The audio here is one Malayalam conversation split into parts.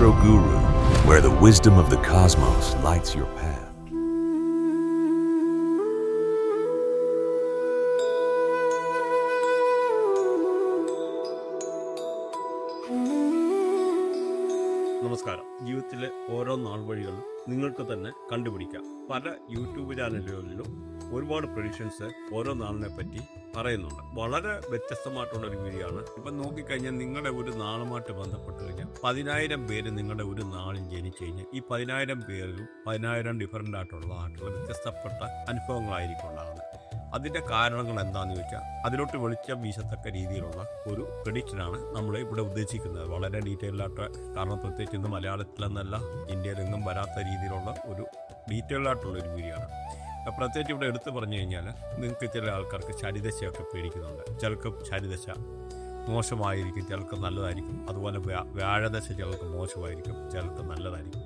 Astro Guru, where the wisdom of the cosmos lights your path. നമസ്കാരം. ജീവിതത്തിലെ ഓരോ നാൾ വഴികളും നിങ്ങൾക്ക് തന്നെ കണ്ടുപിടിക്കാം. പല യൂട്യൂബ് ചാനലുകളിലും ഒരുപാട് പ്രഡിക്ഷൻസ് ഓരോ നാളിനെ പറ്റി പറയുന്നുണ്ട്. വളരെ വ്യത്യസ്തമായിട്ടുള്ള ഒരു വീഡിയോ ആണ്. ഇപ്പം നോക്കിക്കഴിഞ്ഞാൽ നിങ്ങളുടെ ഒരു നാളുമായിട്ട് ബന്ധപ്പെട്ട് കഴിഞ്ഞാൽ 10,000 പേര് നിങ്ങളുടെ ഒരു നാളിൽ ജനിച്ചു കഴിഞ്ഞാൽ ഈ 10,000 പേരിലും 10,000 ഡിഫറൻ്റ് ആയിട്ടുള്ള വ്യത്യസ്തപ്പെട്ട അനുഭവങ്ങളായിരിക്കും ഉണ്ടാകുന്നത്. അതിൻ്റെ കാരണങ്ങൾ എന്താണെന്ന് ചോദിച്ചാൽ അതിലോട്ട് വെളിച്ചം വീശത്തക്ക രീതിയിലുള്ള ഒരു പ്രഡിക്ഷനാണ് നമ്മൾ ഇവിടെ ഉദ്ദേശിക്കുന്നത്. വളരെ ഡീറ്റെയിൽഡായിട്ട്, കാരണം പ്രത്യേകിച്ച് ഇന്ന് മലയാളത്തിലെന്നല്ല ഇന്ത്യയിലെങ്ങും വരാത്ത രീതിയിലുള്ള ഒരു ഡീറ്റെയിൽഡായിട്ടുള്ള ഒരു വീഡിയോ ആണ്. പ്രത്യേകിച്ച് ഇവിടെ എടുത്തു പറഞ്ഞു കഴിഞ്ഞാൽ നിങ്ങൾക്ക് ചില ആൾക്കാർക്ക് ശനിദശയൊക്കെ പേടിക്കുന്നുണ്ട്. ചിലർക്ക് ശനിദശ മോശമായിരിക്കും, ചിലർക്ക് നല്ലതായിരിക്കും. അതുപോലെ വ്യാഴദശ ചിലർക്ക് മോശമായിരിക്കും, ചിലർക്ക് നല്ലതായിരിക്കും.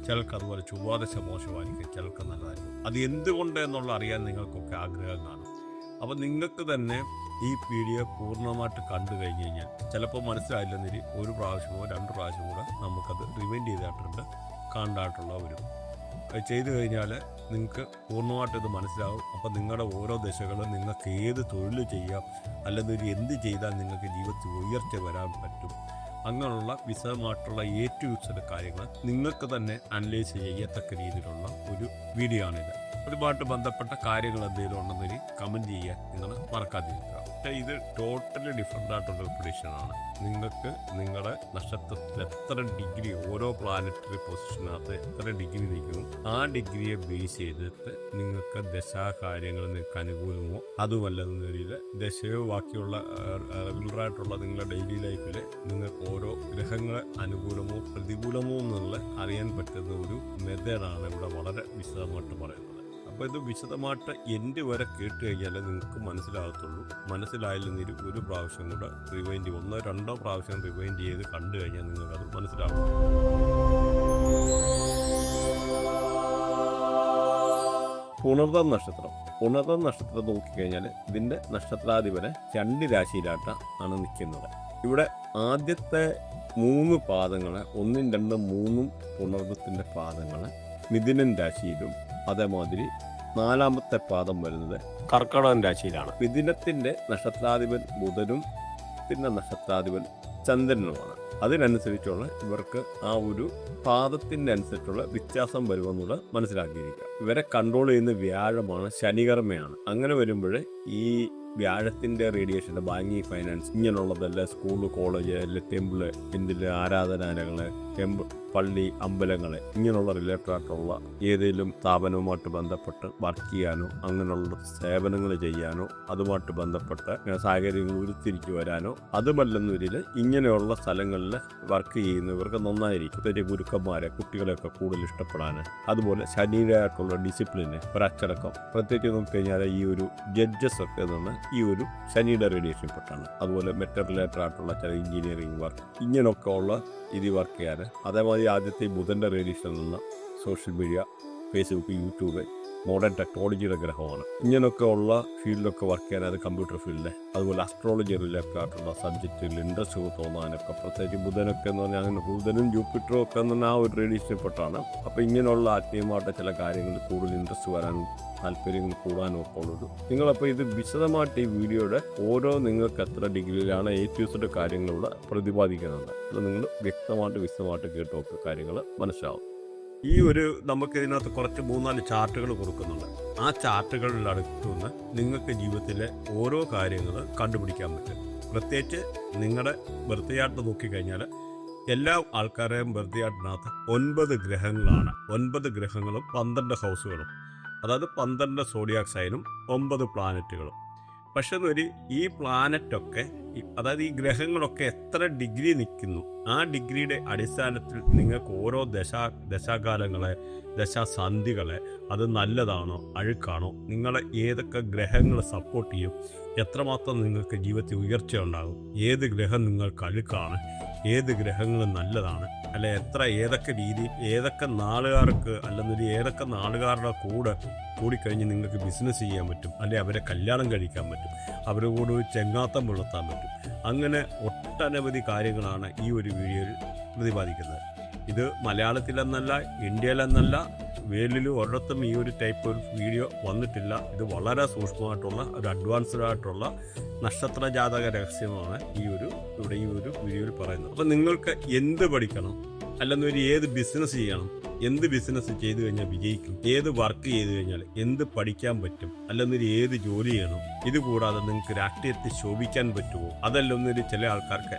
ചിലർക്ക് അതുപോലെ ചൊവ്വാദശ മോശമായിരിക്കും, ചിലർക്ക് നല്ലതായിരിക്കും. അത് എന്തുകൊണ്ട് എന്നുള്ള അറിയാൻ നിങ്ങൾക്കൊക്കെ ആഗ്രഹം കാണും. അപ്പം നിങ്ങൾക്ക് തന്നെ ഈ വീഡിയോ പൂർണ്ണമായിട്ട് കണ്ടു കഴിഞ്ഞ് കഴിഞ്ഞാൽ ചിലപ്പോൾ മനസ്സിലായില്ലെന്നിരി ഒരു പ്രാവശ്യമോ 2 പ്രാവശ്യം കൂടെ നമുക്കത് റിവൈൻഡ് ചെയ്തിട്ടുണ്ട് കാണാനായിട്ടുള്ള വരും. അത് ചെയ്തു കഴിഞ്ഞാൽ നിങ്ങൾക്ക് പൂർണ്ണമായിട്ട് ഇത് മനസ്സിലാവും. അപ്പം നിങ്ങളുടെ ഓരോ ദശകളും നിങ്ങൾക്ക് ഏത് തൊഴിൽ ചെയ്യാം, അല്ലെങ്കിൽ എന്ത് ചെയ്താൽ നിങ്ങൾക്ക് ജീവിതത്തിൽ ഉയർച്ച വരാൻ പറ്റും, അങ്ങനെയുള്ള വിശദമായിട്ടുള്ള ഏറ്റവും കാര്യങ്ങൾ നിങ്ങൾക്ക് തന്നെ അനലൈസ് ചെയ്യത്തക്ക രീതിയിലുള്ള ഒരു വീഡിയോ ആണിത്. അതുമായിട്ട് ബന്ധപ്പെട്ട കാര്യങ്ങൾ എന്തെങ്കിലും ഉണ്ടെന്നൊരു കമൻറ്റ് ചെയ്യാൻ നിങ്ങൾ മറക്കാതിരിക്കുക. പക്ഷേ ഇത് ടോട്ടലി ഡിഫറെൻ്റ് ആയിട്ടുള്ളൊരു പ്രഡിക്ഷനാണ്. നിങ്ങൾക്ക് നിങ്ങളുടെ നക്ഷത്രത്തിൽ എത്ര ഡിഗ്രി, ഓരോ പ്ലാനറ്ററി പൊസിഷനകത്ത് എത്ര ഡിഗ്രി നിൽക്കുന്നു, ആ ഡിഗ്രിയെ ബേസ് ചെയ്തിട്ട് നിങ്ങൾക്ക് ദശാകാര്യങ്ങൾ നിങ്ങൾക്ക് അനുകൂലമോ അതുമല്ലെന്ന രീതിയിൽ ദശയോ ബാക്കിയുള്ള റെഗുലറായിട്ടുള്ള നിങ്ങളുടെ ഡെയിലി ലൈഫിൽ നിങ്ങൾക്ക് ഓരോ ഗ്രഹങ്ങളെ അനുകൂലമോ പ്രതികൂലമോ എന്നുള്ള അറിയാൻ പറ്റുന്ന ഒരു മെത്തേഡാണ് ഇവിടെ വളരെ വിശദമായിട്ട് പറയുന്നത്. അപ്പോൾ ഇത് വിശദമായിട്ട് എൻ്റെ വരെ കേട്ട് കഴിഞ്ഞാൽ നിങ്ങൾക്ക് മനസ്സിലാകത്തുള്ളൂ. മനസ്സിലായില്ലെന്നൊരു ഒരു പ്രാവശ്യം കൂടെ റിവൈൻഡ് 1-2 പ്രാവശ്യം റിവൈൻഡ് ചെയ്ത് കണ്ടു കഴിഞ്ഞാൽ നിങ്ങൾക്കത് മനസ്സിലാകും. പുണർതം നക്ഷത്രം നോക്കിക്കഴിഞ്ഞാൽ ഇതിൻ്റെ നക്ഷത്രാധിപനെ 2 രാശിയിലായിട്ടാണ് നിൽക്കുന്നത്. ഇവിടെ ആദ്യത്തെ 3 പാദങ്ങളെ 1, 2, 3 പുണർദത്തിൻ്റെ പാദങ്ങളെ മിഥുനൻ രാശിയിലും, അതേമാതിരി 4ാമത്തെ പാദം വരുന്നത് കർക്കടകൻ രാശിയിലാണ്. മിഥുനത്തിൻ്റെ നക്ഷത്രാധിപൻ ബുധനും പിന്നെ നക്ഷത്രാധിപൻ ചന്ദ്രനുമാണ്. അതിനനുസരിച്ചുള്ള ഇവർക്ക് ആ ഒരു പാദത്തിൻ്റെ അനുസരിച്ചുള്ള വ്യത്യാസം വരുമെന്നുള്ള മനസ്സിലാക്കിയിരിക്കുക. ഇവരെ കൺട്രോൾ ചെയ്യുന്ന വ്യാഴമാണ്, ശനികർമ്മയാണ്. അങ്ങനെ വരുമ്പോൾ ഈ വ്യാഴത്തിൻ്റെ റേഡിയേഷൻ്റെ ബാങ്കിങ്, ഫൈനാൻസ്, ഇങ്ങനെയുള്ളതെല്ലാം സ്കൂള്, കോളേജ്, അല്ലെ ടെമ്പിള്, എന്തിൽ ആരാധനാലയങ്ങൾ, പള്ളി, അമ്പലങ്ങൾ, ഇങ്ങനെയുള്ള റിലേറ്റഡ് ആയിട്ടുള്ള ഏതെങ്കിലും സ്ഥാപനവുമായിട്ട് ബന്ധപ്പെട്ട് വർക്ക് ചെയ്യാനോ അങ്ങനെയുള്ള സേവനങ്ങൾ ചെയ്യാനോ അതുമായിട്ട് ബന്ധപ്പെട്ട് സാഹചര്യങ്ങൾ ഉരുത്തിരിച്ചു വരാനോ അതുമല്ലെന്നൊരിൽ ഇങ്ങനെയുള്ള സ്ഥലങ്ങളിൽ വർക്ക് ചെയ്യുന്നവർക്ക് നന്നായിരിക്കും. ചെറിയ ഗുരുക്കന്മാരെ, കുട്ടികളെയൊക്കെ കൂടുതൽ ഇഷ്ടപ്പെടാൻ, അതുപോലെ ശരീരമായിട്ടുള്ള ഡിസിപ്ലിന് ഒരച്ചടക്കം, പ്രത്യേകിച്ച് നോക്കിക്കഴിഞ്ഞാൽ ഈ ഒരു ജഡ്ജസ് ഒക്കെ നിന്ന് ഈ ഒരു ശനിയുടെ റേഡിയേഷൻ പെട്ടാണ്. അതുപോലെ മെറ്റൽ റിലേറ്റഡ് ആയിട്ടുള്ള ചില എഞ്ചിനീയറിംഗ് വർക്ക്, ഇങ്ങനെയൊക്കെ ഉള്ള ഇത് വർക്ക് ചെയ്യാൻ. അതേമാതിരി ആദ്യത്തെ ബുധൻ്റെ റേഡിയേഷൻ നിന്ന് social media, Facebook, YouTube, modern ടെക്നോളജിയുടെ ഗ്രഹമാണ്. ഇങ്ങനെയൊക്കെ ഉള്ള ഫീൽഡിലൊക്കെ വർക്ക് ചെയ്യാൻ, അത് കമ്പ്യൂട്ടർ ഫീൽഡിൽ, അതുപോലെ അസ്ട്രോളജി റിലേറ്റഡ് ആയിട്ടുള്ള സബ്ജക്റ്റിൽ ഇൻട്രസ്റ്റ് തോന്നാനൊക്കെ, പ്രത്യേകിച്ച് ബുധനൊക്കെ എന്ന് പറഞ്ഞാൽ അങ്ങനെ ബുധനും ജൂപ്പിറ്ററും ഒക്കെ എന്ന് പറഞ്ഞാൽ ആ ഒരു റേഡിയേഷനിൽ പെട്ടാണ്. അപ്പോൾ ഇങ്ങനെയുള്ള ആത്മീയമായിട്ട് ചില കാര്യങ്ങളിൽ കൂടുതൽ ഇൻട്രസ്റ്റ് വരാനും താല്പര്യങ്ങൾ കൂടാനും ഒക്കെ ഉള്ളത്. നിങ്ങളപ്പോൾ ഇത് വിശദമായിട്ട് ഈ വീഡിയോയുടെ ഓരോ നിങ്ങൾക്ക് എത്ര ഡിഗ്രിയിലാണ് ഏറ്റവും കാര്യങ്ങളിലൂടെ പ്രതിപാദിക്കുന്നുണ്ട്. അത് നിങ്ങൾ വ്യക്തമായിട്ട് വിശദമായിട്ട് കേട്ട് നോക്കുക, കാര്യങ്ങൾ മനസ്സിലാവും. ഈ ഒരു നമുക്ക് ഇതിനകത്ത് കുറച്ച് 3-4 ചാർട്ടുകൾ കൊടുക്കുന്നുണ്ട്. ആ ചാർട്ടുകളിൽ അടുത്തുനിന്ന് നിങ്ങൾക്ക് ജീവിതത്തിലെ ഓരോ കാര്യങ്ങൾ കണ്ടുപിടിക്കാൻ പറ്റും. പ്രത്യേകിച്ച് നിങ്ങളുടെ ബർത്ത് ചാർട്ട് നോക്കിക്കഴിഞ്ഞാൽ എല്ലാ ആൾക്കാരെയും ബർത്ത് ചാർട്ടിനകത്ത് 9 ഗ്രഹങ്ങളാണ്. 9 ഗ്രഹങ്ങളും 12 ഹൗസുകളും, അതായത് 12 സോഡിയാക് സൈനും 9 പ്ലാനറ്റുകളും. പക്ഷെ ഈ പ്ലാനറ്റൊക്കെ, അതായത് ഈ ഗ്രഹങ്ങളൊക്കെ എത്ര ഡിഗ്രി നിൽക്കുന്നു, ആ ഡിഗ്രിയുടെ അടിസ്ഥാനത്തിൽ നിങ്ങൾക്ക് ഓരോ ദശാകാലങ്ങളെ, ദശാസന്ധികളെ, അത് നല്ലതാണോ അഴുക്കാണോ, നിങ്ങളെ ഏതൊക്കെ ഗ്രഹങ്ങൾ സപ്പോർട്ട് ചെയ്യും, എത്രമാത്രം നിങ്ങൾക്ക് ജീവിതത്തിൽ ഉയർച്ച ഉണ്ടാകും, ഏത് ഗ്രഹം നിങ്ങൾക്ക് അഴുക്കാണ്, ഏത് ഗ്രഹങ്ങൾ നല്ലതാണ്, അല്ലെ ഏതൊക്കെ രീതി, ഏതൊക്കെ നാളുകാർക്ക് അല്ലെങ്കിൽ ഏതൊക്കെ നാളുകാരുടെ കൂടിക്കഴിഞ്ഞ് നിങ്ങൾക്ക് ബിസിനസ് ചെയ്യാൻ പറ്റും, അല്ലെ അവരെ കല്യാണം കഴിക്കാൻ പറ്റും, അവരുടെ കൂടെ ഒരു ചെങ്ങാത്തം പുലർത്താൻ പറ്റും. അങ്ങനെ ഒട്ടനവധി കാര്യങ്ങളാണ് ഈ ഒരു വീഡിയോയിൽ പ്രതിപാദിക്കുന്നത്. ഇത് മലയാളത്തിലെന്നല്ല, ഇന്ത്യയിലെന്നല്ല, വേൾഡിൽ ഒരിടത്തും ഈ ഒരു ടൈപ്പ് ഒരു വീഡിയോ വന്നിട്ടില്ല. ഇത് വളരെ സൂക്ഷ്മമായിട്ടുള്ള ഒരു അഡ്വാൻസ്ഡ് ആയിട്ടുള്ള നക്ഷത്ര ജാതക രഹസ്യമാണ് ഈ ഒരു വീഡിയോയിൽ പറയുന്നത്. അപ്പം നിങ്ങൾക്ക് എന്ത് പഠിക്കണം, അല്ലെന്നൊരു ഏത് ബിസിനസ് ചെയ്യണം, എന്ത് ബിസിനസ് ചെയ്തു കഴിഞ്ഞാൽ വിജയിക്കും, ഏത് വർക്ക് ചെയ്തു കഴിഞ്ഞാൽ എന്ത് പഠിക്കാൻ പറ്റും, അല്ലെന്നൊരു ഏത് ജോലി ചെയ്യണം, ഇത് കൂടാതെ നിങ്ങൾക്ക് രാഷ്ട്രീയത്തിൽ ശോഭിക്കാൻ പറ്റുമോ, അതല്ലൊന്നൊരു ചില ആൾക്കാർക്ക്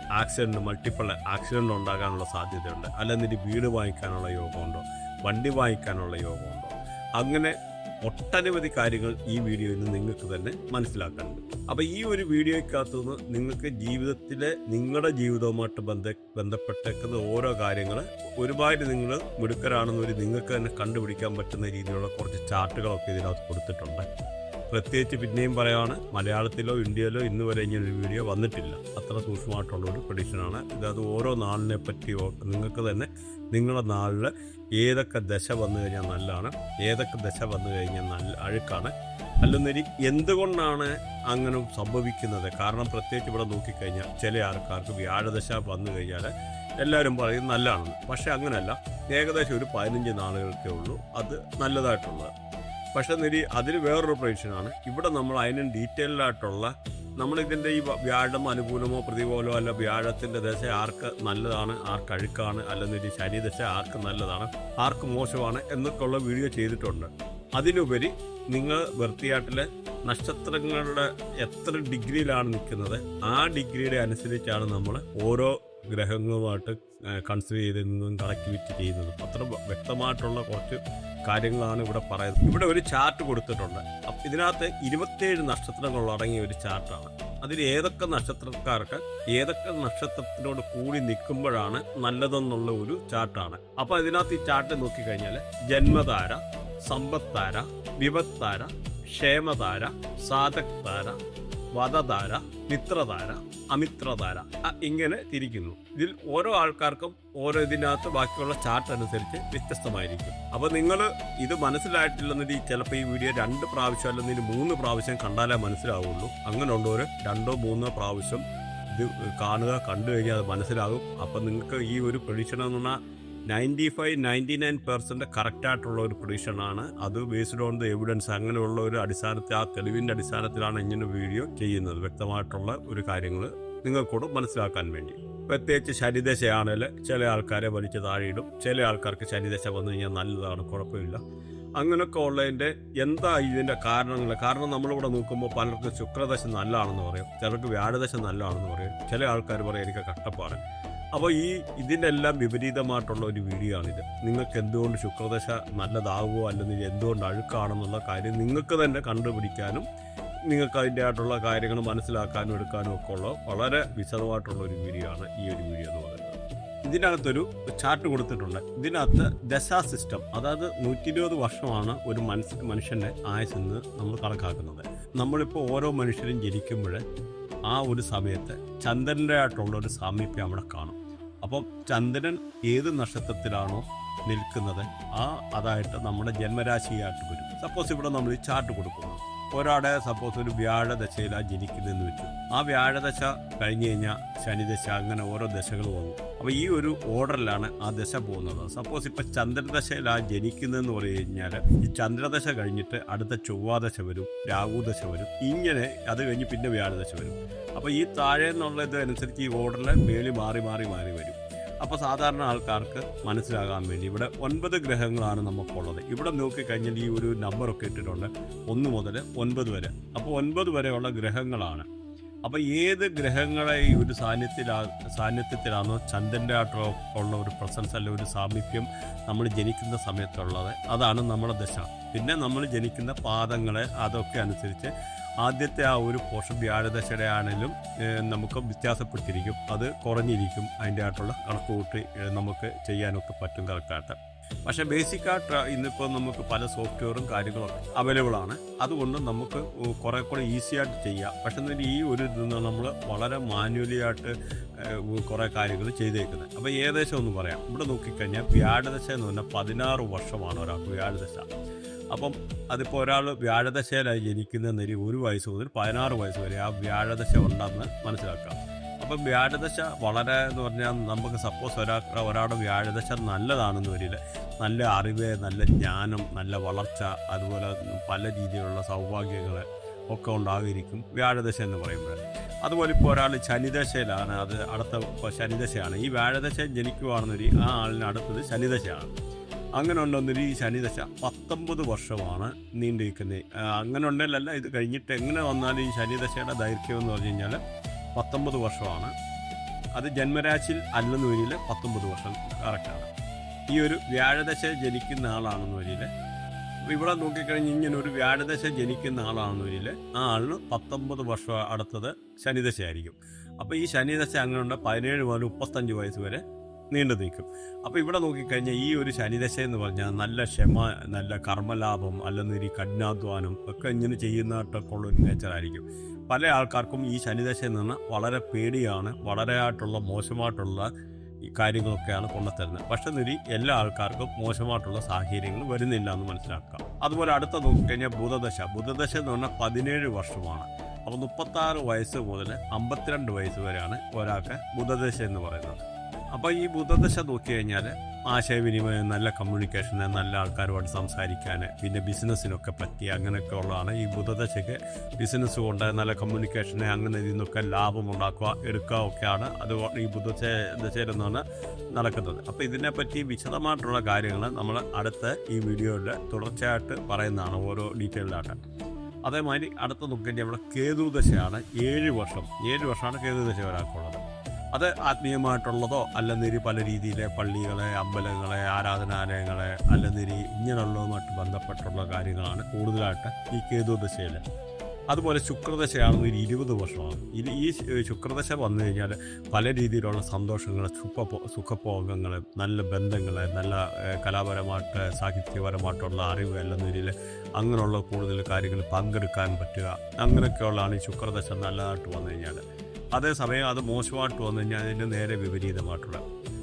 മൾട്ടിപ്പിൾ ആക്സിഡന്റ് ഉണ്ടാകാനുള്ള സാധ്യതയുണ്ട്, അല്ലെന്നൊരു വീട് വാങ്ങിക്കാനുള്ള യോഗമുണ്ടോ, വണ്ടി വാങ്ങിക്കാനുള്ള യോഗമുണ്ടോ, അങ്ങനെ ഒട്ടനവധി കാര്യങ്ങൾ ഈ വീഡിയോയിൽ നിന്ന് നിങ്ങൾക്ക് തന്നെ മനസ്സിലാക്കാനുണ്ട്. അപ്പോൾ ഈ ഒരു വീഡിയോയ്ക്കകത്തുനിന്ന് നിങ്ങൾക്ക് ജീവിതത്തിലെ നിങ്ങളുടെ ജീവിതവുമായിട്ട് ബന്ധപ്പെട്ടേക്കുന്ന ഓരോ കാര്യങ്ങൾ ഒരുപാട് നിങ്ങൾ മിടുക്കരാണെന്നൊരു നിങ്ങൾക്ക് തന്നെ കണ്ടുപിടിക്കാൻ പറ്റുന്ന രീതിയിലുള്ള കുറച്ച് ചാർട്ടുകളൊക്കെ ഇതിനകത്ത് കൊടുത്തിട്ടുണ്ട്. പ്രത്യേകിച്ച് പിന്നെയും പറയുകയാണ്, മലയാളത്തിലോ ഇന്ത്യയിലോ ഇന്ന് വരെ ഇങ്ങനൊരു വീഡിയോ വന്നിട്ടില്ല. അത്ര സൂക്ഷ്മമായിട്ടുള്ളൊരു പ്രഡിക്ഷനാണ് ഇത്. അത് ഓരോ നാളിനെ പറ്റിയോ നിങ്ങൾക്ക് തന്നെ നിങ്ങളുടെ നാളിൽ ഏതൊക്കെ ദശ വന്നു കഴിഞ്ഞാൽ നല്ലതാണ്, ഏതൊക്കെ ദശ വന്നു കഴിഞ്ഞാൽ നല്ല അഴുക്കാണ്, അല്ലെന്നൊരു എന്തുകൊണ്ടാണ് അങ്ങനെ സംഭവിക്കുന്നത്. കാരണം പ്രത്യേകിച്ച് ഇവിടെ നോക്കിക്കഴിഞ്ഞാൽ ചില ആൾക്കാർക്ക് വ്യാഴദശ വന്നു കഴിഞ്ഞാൽ എല്ലാവരും പറയും നല്ലതാണെന്ന്. പക്ഷേ അങ്ങനെയല്ല, ഏകദേശം ഒരു 15 നാളുകൾക്കേ ഉള്ളൂ അത് നല്ലതായിട്ടുള്ളത്. പക്ഷെ അതിന് വേറൊരു പ്രഡിക്ഷനാണ്. ഇവിടെ നമ്മൾ അതിനും ഡീറ്റെയിൽഡായിട്ടുള്ള നമ്മളിതിൻ്റെ ഈ വ്യാഴം അനുകൂലമോ പ്രതികൂലമോ അല്ല, വ്യാഴത്തിൻ്റെ ദശ ആർക്ക് നല്ലതാണ്, ആർക്ക് അഴുക്കാണ്, അല്ലെന്നൊരു ശനി ദശ ആർക്ക് നല്ലതാണ്, ആർക്ക് മോശമാണ് എന്നൊക്കെയുള്ള വീഡിയോ ചെയ്തിട്ടുണ്ട്. അതിനുപരി നിങ്ങൾ വൃത്തിയാട്ടിലെ നക്ഷത്രങ്ങളുടെ എത്ര ഡിഗ്രിയിലാണ് നിൽക്കുന്നത്, ആ ഡിഗ്രിയുടെ അനുസരിച്ചാണ് നമ്മൾ ഓരോ ഗ്രഹങ്ങളുമായിട്ട് കൺസിഡർ ചെയ്തതും കണക്ടിവിറ്റി ചെയ്യുന്നതും. അത്ര വ്യക്തമായിട്ടുള്ള കുറച്ച് കാര്യങ്ങളാണ് ഇവിടെ പറയുന്നത്. ഇവിടെ ഒരു ചാർട്ട് കൊടുത്തിട്ടുണ്ട്. അപ്പം ഇതിനകത്ത് 27 നക്ഷത്രങ്ങൾ അടങ്ങിയ ഒരു ചാർട്ടാണ്. അതിൽ ഏതൊക്കെ നക്ഷത്രക്കാർക്ക് ഏതൊക്കെ നക്ഷത്രത്തിനോട് കൂടി നിൽക്കുമ്പോഴാണ് നല്ലതെന്നുള്ള ഒരു ചാർട്ടാണ്. അപ്പോൾ ഇതിനകത്ത് ഈ ചാർട്ട് നോക്കിക്കഴിഞ്ഞാൽ ജന്മതാര, സമ്പത്താര, വിപത്താര, ക്ഷേമതാര, സാധക്താര, വധതാര, മിത്രതാര, അമിത്രതാര, ഇങ്ങനെ തിരിക്കുന്നു. ഇതിൽ ഓരോ ആൾക്കാർക്കും ഓരോ ഇതിനകത്ത് ബാക്കിയുള്ള ചാർട്ട് അനുസരിച്ച് വ്യത്യസ്തമായിരിക്കും. അപ്പോൾ നിങ്ങൾ ഇത് മനസ്സിലായിട്ടില്ലെന്നിട്ട് ചിലപ്പോൾ ഈ വീഡിയോ 2 പ്രാവശ്യം അല്ലെങ്കിൽ 3 പ്രാവശ്യം കണ്ടാലേ മനസ്സിലാവുള്ളൂ. അങ്ങനെ ഉള്ളവർ 2 or 3 പ്രാവശ്യം ഇത് കണ്ടു കഴിഞ്ഞാൽ അത് മനസ്സിലാകും. അപ്പം നിങ്ങൾക്ക് ഈ ഒരു പ്രഡിക്ഷൻ എന്ന് പറഞ്ഞാൽ 95-99% കറക്റ്റായിട്ടുള്ള ഒരു പ്രഡിക്ഷനാണ്. അത് ബേസ്ഡ് ഓൺ ദ എവിഡൻസ്, അങ്ങനെയുള്ള ഒരു അടിസ്ഥാനത്തിൽ, ആ തെളിവിൻ്റെ അടിസ്ഥാനത്തിലാണ് ഇങ്ങനെ വീഡിയോ ചെയ്യുന്നത്. വ്യക്തമായിട്ടുള്ള ഒരു കാര്യങ്ങൾ നിങ്ങൾക്കൂടെ മനസ്സിലാക്കാൻ വേണ്ടി. പ്രത്യേകിച്ച് ശനിദശയാണെങ്കിൽ ചില ആൾക്കാരെ വലിച്ച് താഴെയിടും, ചില ആൾക്കാർക്ക് ശനിദശ വന്നു കഴിഞ്ഞാൽ നല്ലതാണ്, കുഴപ്പമില്ല. അങ്ങനെയൊക്കെ ഉള്ളതിൻ്റെ എന്താ ഇതിൻ്റെ കാരണങ്ങൾ. കാരണം നമ്മളിവിടെ നോക്കുമ്പോൾ പലർക്കും ശുക്രദശ നല്ലതാണെന്ന് പറയും, ചിലർക്ക് വ്യാഴദശ നല്ലതാണെന്ന് പറയും, ചില ആൾക്കാർ പറയും എനിക്ക് കട്ടപ്പാണ്. അപ്പോൾ ഇതിൻ്റെ എല്ലാം വിപരീതമായിട്ടുള്ള ഒരു വീഡിയോ ആണിത്. നിങ്ങൾക്ക് എന്തുകൊണ്ട് ശുക്രദശ നല്ലതാകുമോ അല്ലെങ്കിൽ എന്തുകൊണ്ട് അഴുക്കാണെന്നുള്ള കാര്യം നിങ്ങൾക്ക് തന്നെ കണ്ടുപിടിക്കാനും നിങ്ങൾക്ക് അതിൻ്റെ ആയിട്ടുള്ള കാര്യങ്ങൾ മനസ്സിലാക്കാനും എടുക്കാനും ഒക്കെ ഉള്ള വളരെ വിശദമായിട്ടുള്ള ഒരു വീഡിയോ ആണ് ഈ ഒരു വീഡിയോ എന്ന് പറയുന്നത്. ഇതിനകത്തൊരു ചാർട്ട് കൊടുത്തിട്ടുണ്ട്. ഇതിനകത്ത് ദശാ സിസ്റ്റം, അതായത് 120 വർഷമാണ് ഒരു മനുഷ്യൻ്റെ ആയുസ്സെന്ന് നമ്മൾ കണക്കാക്കുന്നത്. നമ്മളിപ്പോൾ ഓരോ മനുഷ്യരും ജനിക്കുമ്പോൾ ആ ഒരു സമയത്ത് ചന്ദ്രൻ്റെ ആയിട്ടുള്ള ഒരു സാമീപ്യം അവിടെ കാണും. അപ്പം ചന്ദ്രൻ ഏത് നക്ഷത്രത്തിലാണോ നിൽക്കുന്നത് അതായിട്ട് നമ്മുടെ ജന്മരാശിയായിട്ട് വരും. സപ്പോസ് ഇവിടെ നമ്മൾ ഈ ചാർട്ട് കൊടുക്കുന്നു. ഒരാടെ സപ്പോസ് ഒരു വ്യാഴദശയിലാണ് ജനിക്കുന്നതെന്ന് വെച്ചു. ആ വ്യാഴദശ കഴിഞ്ഞ് കഴിഞ്ഞാൽ ശനിദശ, അങ്ങനെ ഓരോ ദശകൾ പോകും. അപ്പോൾ ഈ ഒരു ഓർഡറിലാണ് ആ ദശ പോകുന്നത്. സപ്പോസ് ഇപ്പോൾ ചന്ദ്രദശയിലാണ് ജനിക്കുന്നതെന്ന് പറഞ്ഞു കഴിഞ്ഞാൽ ഈ ചന്ദ്രദശ കഴിഞ്ഞിട്ട് അടുത്ത ചൊവ്വാദശ വരും, രാഹുദശ വരും, ഇങ്ങനെ അത് കഴിഞ്ഞ് പിന്നെ വ്യാഴദശ വരും. അപ്പോൾ ഈ താഴെ നിന്നുള്ളത് അനുസരിച്ച് ഈ ഓർഡറിൽ മേളിൽ മാറി വരും. അപ്പോൾ സാധാരണ ആൾക്കാർക്ക് മനസ്സിലാകാൻ വേണ്ടി ഇവിടെ 9 ഗ്രഹങ്ങളാണ് നമുക്കുള്ളത്. ഇവിടെ നോക്കിക്കഴിഞ്ഞാൽ ഈ ഒരു നമ്പറൊക്കെ ഇട്ടിട്ടുണ്ട് 1 മുതൽ 9 വരെ. അപ്പോൾ 9 വരെയുള്ള ഗ്രഹങ്ങളാണ്. അപ്പോൾ ഏത് ഗ്രഹങ്ങളെ ഈ ഒരു സാന്നിധ്യത്തിലാണോ ചന്ദ്രൻ്റെ ആട്ടോ ഉള്ള ഒരു പ്രസൻസ് അല്ലെങ്കിൽ ഒരു സാമീപ്യം നമ്മൾ ജനിക്കുന്ന സമയത്തുള്ളത്, അതാണ് നമ്മുടെ ദശ. പിന്നെ നമ്മൾ ജനിക്കുന്ന പാദങ്ങളെ അതൊക്കെ അനുസരിച്ച് ആദ്യത്തെ ആ ഒരു പോർഷൻ വ്യാഴദശയുടെ ആണെങ്കിലും നമുക്ക് വ്യത്യാസപ്പെട്ടിരിക്കും, അത് കുറഞ്ഞിരിക്കും. അതിൻ്റെ ആയിട്ടുള്ള കണക്ക് കൂട്ടി നമുക്ക് ചെയ്യാനൊക്കെ പറ്റും കറക്റ്റായിട്ട്. പക്ഷേ ബേസിക്കായിട്ട് ഇന്നിപ്പോൾ നമുക്ക് പല സോഫ്റ്റ്വെയറും കാര്യങ്ങളൊക്കെ അവൈലബിൾ ആണ്. അതുകൊണ്ട് നമുക്ക് കുറേ കൂടെ ഈസി ആയിട്ട് ചെയ്യാം. പക്ഷേ ഈ ഒരു ഇതിൽ നമ്മൾ വളരെ മാനുവലി ആയിട്ട് കുറേ കാര്യങ്ങൾ ചെയ്തേക്കുന്നത്. അപ്പോൾ ഏകദേശം ഒന്ന് പറയാം. ഇവിടെ നോക്കിക്കഴിഞ്ഞാൽ വ്യാഴദശ എന്ന് പറഞ്ഞാൽ 16 വർഷമാണ് ഒരാൾക്ക് വ്യാഴദശ. അപ്പം അതിപ്പോൾ ഒരാൾ വ്യാഴദശയിലായി ജനിക്കുന്നതിന് 1 വയസ്സ് മുതൽ 16 വയസ്സ് വരെ ആ വ്യാഴദശ ഉണ്ടെന്ന് മനസ്സിലാക്കാം. അപ്പോൾ അപ്പം വ്യാഴദശ വളരെ എന്ന് പറഞ്ഞാൽ നമുക്ക് സപ്പോസ് ഒരാളുടെ വ്യാഴദശ നല്ലതാണെന്ന് വരില്ല, നല്ല അറിവ്, നല്ല ജ്ഞാനം, നല്ല വളർച്ച, അതുപോലെ പല രീതിയിലുള്ള സൗഭാഗ്യങ്ങൾ ഒക്കെ ഉണ്ടാകിയിരിക്കും വ്യാഴദശ എന്ന് പറയുമ്പോൾ. അതുപോലെ ഇപ്പോൾ ഒരാൾ ശനിദശയിലാണ്, അത് അടുത്ത ഇപ്പോൾ ശനിദശയാണ്. ഈ വ്യാഴദശ ജനിക്കുവാണെന്നൊരു ആ ആളിന് അടുത്തത് ശനിദശയാണ്. അങ്ങനെ ഉണ്ടെന്നൊരു ഈ ശനിദശ 19 വർഷമാണ് നീണ്ടിരിക്കുന്നത്. അങ്ങനെ ഉണ്ടെങ്കിലല്ല, ഇത് കഴിഞ്ഞിട്ട് എങ്ങനെ വന്നാലും ഈ ശനിദശയുടെ ദൈർഘ്യം എന്ന് പറഞ്ഞു കഴിഞ്ഞാൽ 19 വർഷമാണ്. അത് ജന്മരാശിയിൽ അല്ലെന്ന് വരിയിൽ 19 വർഷം കറക്റ്റാണ്. ഈ ഒരു വ്യാഴദശ ജനിക്കുന്ന ആളാണെന്ന് വരിയിൽ, ഇവിടെ നോക്കിക്കഴിഞ്ഞ് ഇങ്ങനെ ഒരു വ്യാഴദശ ജനിക്കുന്ന ആളാണെന്ന് വരിയിൽ ആ ആളിന് 19 വർഷം അടുത്തത് ശനിദശയായിരിക്കും. അപ്പോൾ ഈ ശനിദശ അങ്ങനെ ഉണ്ട് 17 മുതൽ 35 വയസ്സ് വരെ നീണ്ടു നിൽക്കും. അപ്പോൾ ഇവിടെ നോക്കിക്കഴിഞ്ഞാൽ ഈ ഒരു ശനിദശ എന്ന് പറഞ്ഞാൽ നല്ല ക്ഷമ, നല്ല കർമ്മലാഭം, അല്ലെങ്കിൽ ഈ കഠിനാധ്വാനം ഒക്കെ ഇങ്ങനെ ചെയ്യുന്നതായിട്ടൊക്കെ ഉള്ളൊരു നേച്ചറായിരിക്കും. പല ആൾക്കാർക്കും ഈ ശനിദശയിൽ നിന്ന് വളരെ പേടിയാണ്, വളരെയായിട്ടുള്ള മോശമായിട്ടുള്ള ഈ കാര്യങ്ങളൊക്കെയാണ് കൊണ്ടുത്തരുന്നത്. പക്ഷെ എല്ലാ ആൾക്കാർക്കും മോശമായിട്ടുള്ള സാഹചര്യങ്ങൾ വരുന്നില്ല എന്ന് മനസ്സിലാക്കാം. അതുപോലെ അടുത്ത നോക്കിക്കഴിഞ്ഞാൽ ബുധദശ എന്ന് പറഞ്ഞാൽ 17 വർഷമാണ്. അപ്പോൾ 36 വയസ്സ് മുതൽ 52 വയസ്സ് വരെയാണ് ഒരാൾക്ക് ബുധദശ എന്ന് പറയുന്നത്. അപ്പോൾ ഈ ബുധദശ നോക്കിക്കഴിഞ്ഞാൽ ആശയവിനിമയം, നല്ല കമ്മ്യൂണിക്കേഷന്, നല്ല ആൾക്കാരുമായിട്ട് സംസാരിക്കാൻ, പിന്നെ ബിസിനസ്സിനൊക്കെ പറ്റി അങ്ങനെയൊക്കെ ഉള്ളതാണ് ഈ ബുധദശയ്ക്ക്. ബിസിനസ് കൊണ്ട് നല്ല കമ്മ്യൂണിക്കേഷനെ അങ്ങനെ ഇതിൽ നിന്നൊക്കെ ലാഭം എടുക്കുക ഒക്കെയാണ് അത് ഈ ബുധദശയിലെന്ന് പറഞ്ഞാൽ നടക്കുന്നത്. അപ്പോൾ ഇതിനെപ്പറ്റി വിശദമായിട്ടുള്ള കാര്യങ്ങൾ നമ്മൾ അടുത്ത ഈ വീഡിയോയിൽ തുടർച്ചയായിട്ട് പറയുന്നതാണ്, ഓരോ ഡീറ്റെയിൽഡായിട്ട്. അതേമാതിരി അടുത്ത നോക്കിക്കഴിഞ്ഞാൽ നമ്മുടെ കേതുദശയാണ്. 7 വർഷമാണ് കേതുദശ ഒരാൾക്കുള്ളത്. അത് ആത്മീയമായിട്ടുള്ളതോ അല്ലെന്നിരി പല രീതിയിലെ പള്ളികളെ, അമ്പലങ്ങളെ, ആരാധനാലയങ്ങളെ അല്ലെന്നിരി ഇങ്ങനെയുള്ളതുമായിട്ട് ബന്ധപ്പെട്ടുള്ള കാര്യങ്ങളാണ് കൂടുതലായിട്ട് ഈ കേതുദശയിൽ. അതുപോലെ ശുക്രദശയാണെന്ന് 20 വർഷമാണ്. ഈ ശുക്രദശ വന്നു കഴിഞ്ഞാൽ പല രീതിയിലുള്ള സന്തോഷങ്ങൾ, സുഖഭോഗങ്ങൾ, നല്ല ബന്ധങ്ങൾ, നല്ല കലാപരമായിട്ട് സാഹിത്യപരമായിട്ടുള്ള അറിവ് അല്ലെന്നിരിയിൽ അങ്ങനെയുള്ള കൂടുതൽ കാര്യങ്ങൾ പങ്കെടുക്കാൻ പറ്റുക, അങ്ങനെയൊക്കെയുള്ളതാണ് ഈ ശുക്രദശ നല്ലതായിട്ട് വന്നു കഴിഞ്ഞാൽ. അതേസമയം അത് മോശമായിട്ട് വന്നു കഴിഞ്ഞാൽ അതിൻ്റെ നേരെ വിപരീതമായിട്ടുള്ള.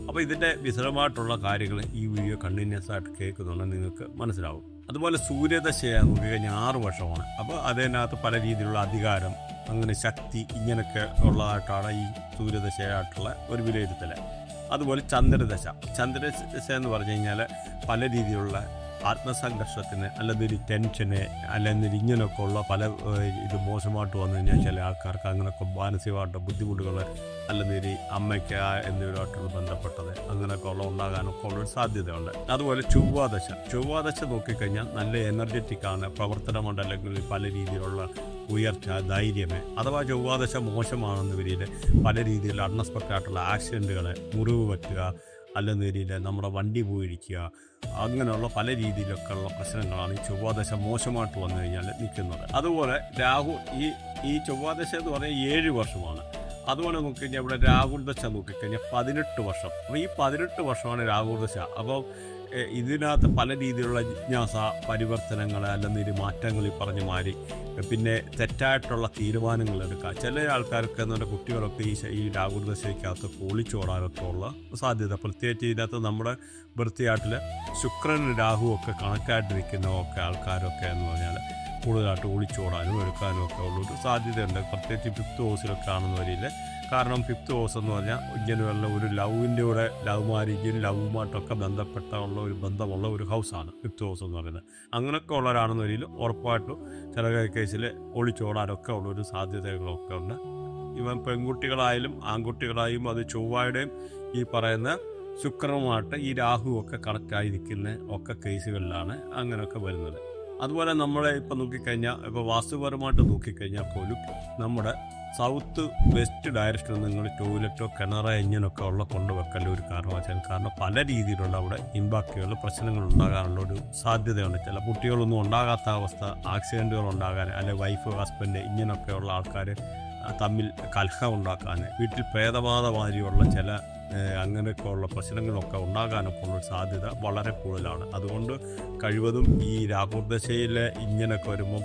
അപ്പോൾ ഇതിൻ്റെ വിശദമായിട്ടുള്ള കാര്യങ്ങൾ ഈ വീഡിയോ കണ്ടിന്യൂസ് ആയിട്ട് കേൾക്കുന്നുണ്ടെങ്കിൽ നിങ്ങൾക്ക് മനസ്സിലാവും. അതുപോലെ സൂര്യദശയാണ് നോക്കിക്കഴിഞ്ഞാൽ 6 വർഷമാണ്. അപ്പോൾ അതിനകത്ത് പല രീതിയിലുള്ള അധികാരം, അങ്ങനെ ശക്തി, ഇങ്ങനെയൊക്കെ ഉള്ളതായിട്ടാണ് ഈ സൂര്യദശയായിട്ടുള്ള ഒരു വിലയിരുത്തൽ. അതുപോലെ ചന്ദ്രദശ എന്ന് പറഞ്ഞു കഴിഞ്ഞാൽ പല രീതിയിലുള്ള ആത്മസംഘർഷത്തിന്, അല്ലെങ്കിൽ ടെൻഷന്, അല്ലെങ്കിൽ ഇങ്ങനെയൊക്കെ ഉള്ള പല ഇത് മോശമായിട്ട് വന്നു കഴിഞ്ഞാൽ ചില ആൾക്കാർക്ക് അങ്ങനെയൊക്കെ മാനസികമായിട്ട് ബുദ്ധിമുട്ടുകൾ, അല്ലെങ്കിൽ അമ്മയ്ക്ക് എന്നിവരുമായിട്ടുള്ള ബന്ധപ്പെട്ടത് അങ്ങനെയൊക്കെ ഉണ്ടാകാനൊക്കെ ഉള്ളൊരു സാധ്യതയുണ്ട്. അതുപോലെ ചൊവ്വാദശ നോക്കിക്കഴിഞ്ഞാൽ നല്ല എനർജറ്റിക്കാണ്, പ്രവർത്തനമുണ്ട്, അല്ലെങ്കിൽ പല രീതിയിലുള്ള ഉയർച്ച, ധൈര്യമേ. അഥവാ ചൊവ്വാദശ മോശമാണെന്ന് വരിയിൽ പല രീതിയിലുള്ള അൺഎക്സ്പെക്റ്റഡ് ആയിട്ടുള്ള ആക്സിഡൻറ്റുകൾ, മുറിവ് പറ്റുക, അല്ലെന്നേരിയിൽ നമ്മുടെ വണ്ടി പോയിരിക്കുക, അങ്ങനെയുള്ള പല രീതിയിലൊക്കെ ഉള്ള പ്രശ്നങ്ങളാണ് ഈ ചൊവ്വാദശ മോശമായിട്ട് വന്നു കഴിഞ്ഞാൽ നിൽക്കുന്നത്. അതുപോലെ രാഹു ഈ ചൊവ്വാദശ എന്ന് പറഞ്ഞാൽ 7 വർഷമാണ്. അതുപോലെ നോക്കിക്കഴിഞ്ഞാൽ ഇവിടെ രാഹുദശ നോക്കിക്കഴിഞ്ഞാൽ 18 വർഷം. അപ്പോൾ ഈ 18 വർഷമാണ് രാഹുദശ. അപ്പോൾ ഇതിനകത്ത് പല രീതിയിലുള്ള ജിജ്ഞാസ, പരിവർത്തനങ്ങൾ, അല്ലെങ്കിൽ മാറ്റങ്ങൾ ഈ പറഞ്ഞ മാതിരി, പിന്നെ തെറ്റായിട്ടുള്ള തീരുമാനങ്ങൾ എടുക്കുക. ചില ആൾക്കാർക്ക് എന്ന് പറഞ്ഞാൽ കുട്ടികളൊക്കെ ഈ രാഹുദശയ്ക്കകത്ത് ഒളിച്ചോടാനൊക്കെ ഉള്ള സാധ്യത, പ്രത്യേകിച്ച് ഇതിനകത്ത് നമ്മുടെ വൃത്തിയാട്ടിൽ ശുക്രനും രാഹുവും ഒക്കെ കണക്കായിട്ടിരിക്കുന്ന ഒക്കെ ആൾക്കാരൊക്കെ എന്ന് പറഞ്ഞാൽ കൂടുതലായിട്ട് ഒളിച്ചോടാനും എടുക്കാനും ഒക്കെ ഉള്ളൊരു സാധ്യതയുണ്ട്, പ്രത്യേകിച്ച് 5th ഹൗസിലൊക്കെ ആണെന്ന് വരില്ല. കാരണം 5th ഹൗസ് എന്ന് പറഞ്ഞാൽ ഇങ്ങനെയുള്ള ഒരു ലവിൻ്റെ കൂടെ, ലവ് മാരേജും ലവുമായിട്ടൊക്കെ ബന്ധപ്പെട്ട ഉള്ള ഒരു ബന്ധമുള്ള ഒരു ഹൗസാണ് 5th ഹൗസ് എന്ന് പറയുന്നത്. അങ്ങനെയൊക്കെ ഉള്ളവരാണെന്ന് വരിയിൽ ഉറപ്പായിട്ടും ചില കേസിൽ ഒളിച്ചോടാനൊക്കെ ഉള്ളൊരു സാധ്യതകളൊക്കെ ഉണ്ട്. ഇവൻ പെൺകുട്ടികളായാലും ആൺകുട്ടികളായും അത് ചൊവ്വയുടെയും ഈ പറയുന്ന ശുക്രനുമായിട്ട് ഈ രാഹുവൊക്കെ കണക്റ്റായി നിൽക്കുന്ന ഒക്കെ കേസുകളിലാണ് അങ്ങനെയൊക്കെ വരുന്നത്. അതുപോലെ നമ്മളെ ഇപ്പോൾ നോക്കിക്കഴിഞ്ഞാൽ, ഇപ്പോൾ വാസ്തുപരമായിട്ട് നോക്കിക്കഴിഞ്ഞാൽ പോലും നമ്മുടെ സൗത്ത് വെസ്റ്റ് ഡയറക്ഷനിൽ നിങ്ങൾ ടോയ്ലറ്റോ കിണറോ ഇങ്ങനെയൊക്കെ ഉള്ള കൊണ്ടുവെക്കൽ ഒരു കാരണവശാലും. കാരണം പല രീതിയിലുള്ള അവിടെ ഇമ്പാക്റ്റുകൾ, പ്രശ്നങ്ങൾ ഉണ്ടാകാനുള്ള ഒരു സാധ്യതയുണ്ട്. ചില കുട്ടികളൊന്നും ഉണ്ടാകാത്ത അവസ്ഥ, ആക്സിഡൻറ്റുകൾ ഉണ്ടാകാൻ, അല്ലെങ്കിൽ വൈഫ്, ഹസ്ബൻഡ് ഇങ്ങനെയൊക്കെയുള്ള ആൾക്കാർ തമ്മിൽ കലഹം ഉണ്ടാക്കാൻ, വീട്ടിൽ പ്രേതബാധ മാതിരിയുള്ള ചില അങ്ങനെയൊക്കെ ഉള്ള പ്രശ്നങ്ങളൊക്കെ ഉണ്ടാകാനൊക്കെ ഉള്ള സാധ്യത വളരെ കൂടുതലാണ്. അതുകൊണ്ട് കഴിവതും ഈ രാഹുദശയിൽ ഇങ്ങനെയൊക്കെ വരുമ്പം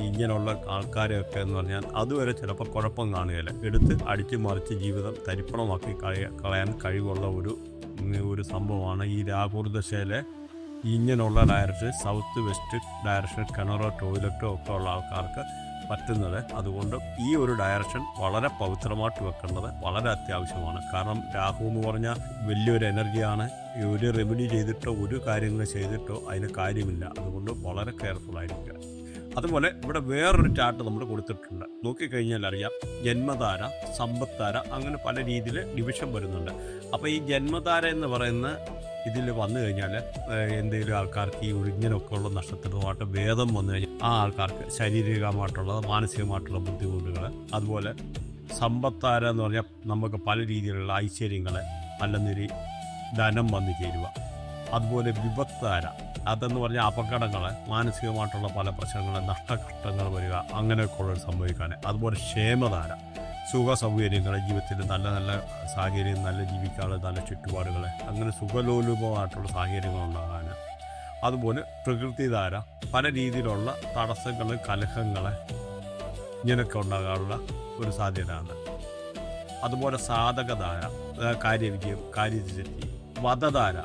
ഇങ്ങനെയുള്ള ആൾക്കാരെയൊക്കെ എന്ന് പറഞ്ഞാൽ അതുവരെ ചിലപ്പോൾ കുഴപ്പം കാണുകയില്ല, എടുത്ത് അടിച്ചു മറിച്ച് ജീവിതം തരിപ്പണമാക്കി കളയാൻ കഴിവുള്ള ഒരു സംഭവമാണ് ഈ രാഹുദശയിലെ ഇങ്ങനെയുള്ള ഡയറക്ഷൻ. സൗത്ത് വെസ്റ്റ് ഡയറക്ഷൻ കിണറോ ടോയ്ലറ്റോ ഒക്കെ ഉള്ള ആൾക്കാർക്ക് പറ്റുന്നത്. അതുകൊണ്ട് ഈ ഒരു ഡയറക്ഷൻ വളരെ പവിത്രമായിട്ട് വെക്കേണ്ടത് വളരെ അത്യാവശ്യമാണ്. കാരണം രാഹു എന്ന് പറഞ്ഞാൽ വലിയൊരു എനർജിയാണ്. ഒരു റെമഡി ചെയ്തിട്ടോ ഒരു കാര്യങ്ങൾ ചെയ്തിട്ടോ അതിന് കാര്യമില്ല. അതുകൊണ്ട് വളരെ കെയർഫുൾ ആയിരിക്കുക. അതുപോലെ ഇവിടെ വേറൊരു ചാർട്ട് നമ്മൾ കൊടുത്തിട്ടുണ്ട്. നോക്കിക്കഴിഞ്ഞാൽ അറിയാം, ജന്മധാര, സമ്പത്താര, അങ്ങനെ പല രീതിയിൽ ഡിവിഷൻ വരുന്നുണ്ട്. അപ്പോൾ ഈ ജന്മധാര എന്ന് പറയുന്ന ഇതിൽ വന്നു കഴിഞ്ഞാൽ എന്തെങ്കിലും ആൾക്കാർക്ക് ഈ ഇങ്ങനെയൊക്കെ ഉള്ള നക്ഷത്രമായിട്ട് ഭേദം വന്നു കഴിഞ്ഞാൽ ആ ആൾക്കാർക്ക് ശാരീരികമായിട്ടുള്ള മാനസികമായിട്ടുള്ള ബുദ്ധിമുട്ടുകൾ, അതുപോലെ സമ്പത്താര എന്ന് പറഞ്ഞാൽ നമുക്ക് പല രീതിയിലുള്ള ഐശ്വര്യങ്ങൾ, അല്ലെന്നൊരു ധനം വന്നു ചേരുക. അതുപോലെ വിപത്താര, അതെന്ന് പറഞ്ഞാൽ അപകടങ്ങൾ, മാനസികമായിട്ടുള്ള പല പ്രശ്നങ്ങൾ, നഷ്ടകഷ്ടങ്ങൾ വരിക, അങ്ങനെയൊക്കെയുള്ളൊരു സംഭവിക്കാൻ. അതുപോലെ ക്ഷേമധാര, സുഖ സൗകര്യങ്ങൾ, ജീവിതത്തിൽ നല്ല നല്ല സാഹചര്യം, നല്ല ജീവിക്കാനുള്ള നല്ല ചുറ്റുപാടുകൾ, അങ്ങനെ സുഖലോലുപമായിട്ടുള്ള സാഹചര്യങ്ങൾ ഉണ്ടാകാൻ. അതുപോലെ പ്രകൃതിധാര, പല രീതിയിലുള്ള തടസ്സങ്ങൾ, കലഹങ്ങൾ ഇങ്ങനെയൊക്കെ ഉണ്ടാകാനുള്ള ഒരു സാധ്യതയാണ്. അതുപോലെ സാധകധാര, കാര്യവിജയം, കാര്യസിദ്ധി. വധധാര,